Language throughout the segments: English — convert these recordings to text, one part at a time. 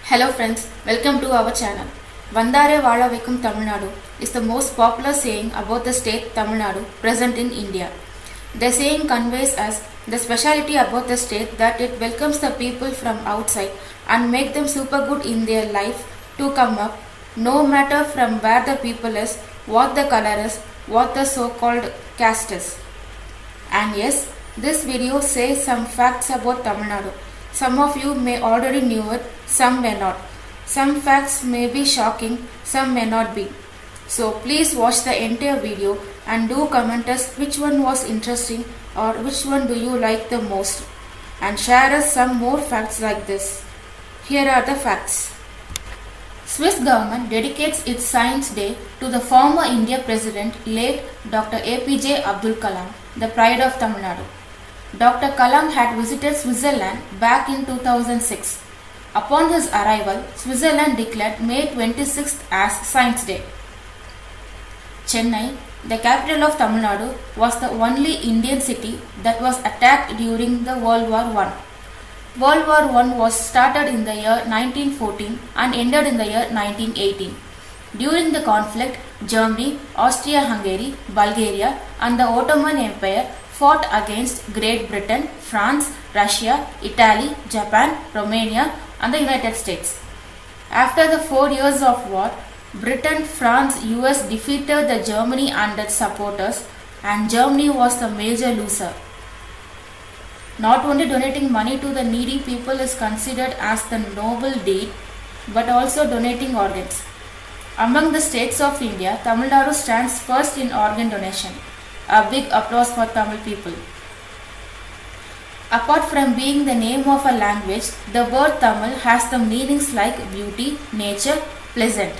Hello friends, welcome to our channel. Vandare Vada Vaikum Tamil Nadu is the most popular saying about the state Tamil Nadu present in India. The saying conveys us the speciality about the state that it welcomes the people from outside and make them super good in their life to come up, no matter from where the people is, what the color is, what the so-called caste is. And yes, this video says some facts about Tamil Nadu. Some of you may already knew it, some may not. Some facts may be shocking, some may not be. So please watch the entire video and do comment us which one was interesting or which one do you like the most. And share us some more facts like this. Here are the facts. Swiss government dedicates its Science Day to the former India President late Dr. APJ Abdul Kalam, the pride of Tamil Nadu. Dr. Kalam had visited Switzerland back in 2006. Upon his arrival, Switzerland declared May 26th as Science Day. Chennai, the capital of Tamil Nadu, was the only Indian city that was attacked during the World War I. World War I was started in the year 1914 and ended in the year 1918. During the conflict, Germany, Austria-Hungary, Bulgaria and the Ottoman Empire fought against Great Britain, France, Russia, Italy, Japan, Romania and the United States. After the 4 years of war, Britain, France, US defeated the Germany and its supporters, and Germany was the major loser. Not only donating money to the needy people is considered as the noble deed, but also donating organs. Among the states of India, Tamil Nadu stands first in organ donation. A big applause for Tamil people. Apart from being the name of a language, the word Tamil has the meanings like beauty, nature, pleasant.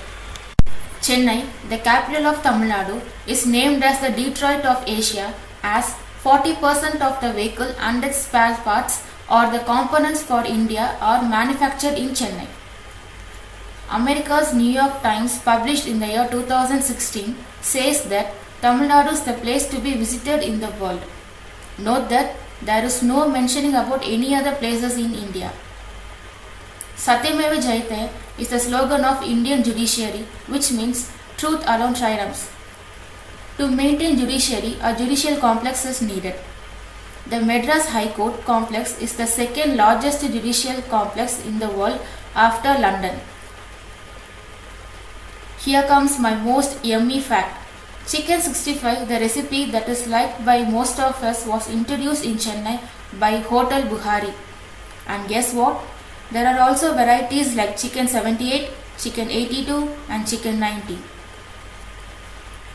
Chennai, the capital of Tamil Nadu, is named as the Detroit of Asia as 40% of the vehicle and its spare parts or the components for India are manufactured in Chennai. America's New York Times, published in the year 2016, says that Tamil Nadu is the place to be visited in the world. Note that there is no mentioning about any other places in India. Satyameva Jayate is the slogan of Indian judiciary, which means truth alone triumphs. To maintain judiciary, a judicial complex is needed. The Madras High Court complex is the second largest judicial complex in the world after London. Here comes my most yummy fact. Chicken 65, the recipe that is liked by most of us, was introduced in Chennai by Hotel Buhari. And guess what? There are also varieties like chicken 78, chicken 82 and chicken 90.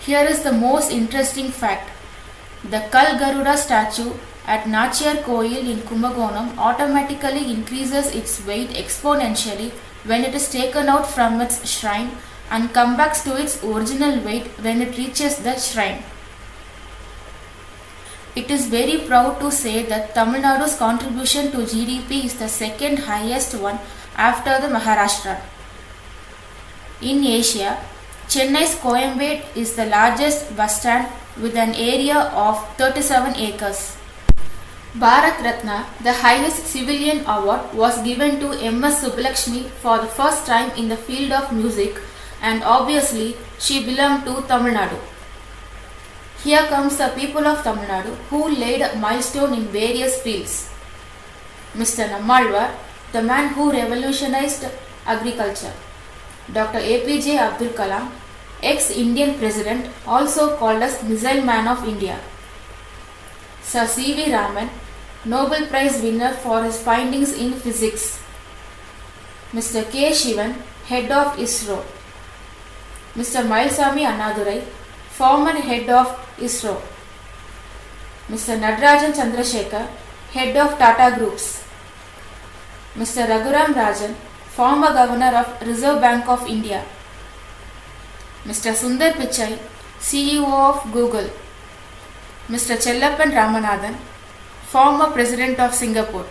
Here is the most interesting fact. The Kal Garuda statue at Nachiyar Koil in Kumbakonam automatically increases its weight exponentially when it is taken out from its shrine and comes back to its original weight when it reaches the shrine. It is very proud to say that Tamil Nadu's contribution to GDP is the second highest one after the Maharashtra. In Asia, Chennai's Coimbatore is the largest bus stand with an area of 37 acres. Bharat Ratna, the highest civilian award, was given to M.S. Subbulakshmi for the first time in the field of music, and obviously she belonged to Tamil Nadu. Here comes the people of Tamil Nadu who laid a milestone in various fields. Mr. Nammalwar, the man who revolutionized agriculture. Dr. APJ Abdul Kalam, ex-Indian president, also called as Missile Man of India. Sir C.V. Raman, Nobel Prize winner for his findings in physics. Mr. K. Shivan, head of ISRO. Mr. Mailsamy Annadurai, former head of ISRO. Mr. Natarajan Chandrasekhar, head of Tata Groups. Mr. Raghuram Rajan, former governor of Reserve Bank of India. Mr. Sundar Pichai, CEO of Google. Mr. Chellappan Ramanathan, former president of Singapore.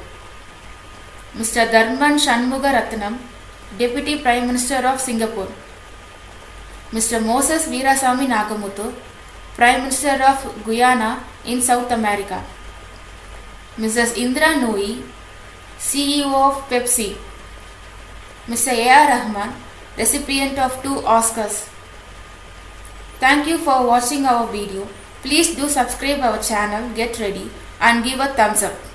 Mr. Dharman Shanmugaratnam, deputy prime minister of Singapore. Mr. Moses Veerasamy Nagamuthu, Prime Minister of Guyana in South America. Mrs. Indra Nooyi, CEO of Pepsi. Mr. A.R. Rahman, recipient of 2 Oscars. Thank you for watching our video. Please do subscribe our channel, get ready and give a thumbs up.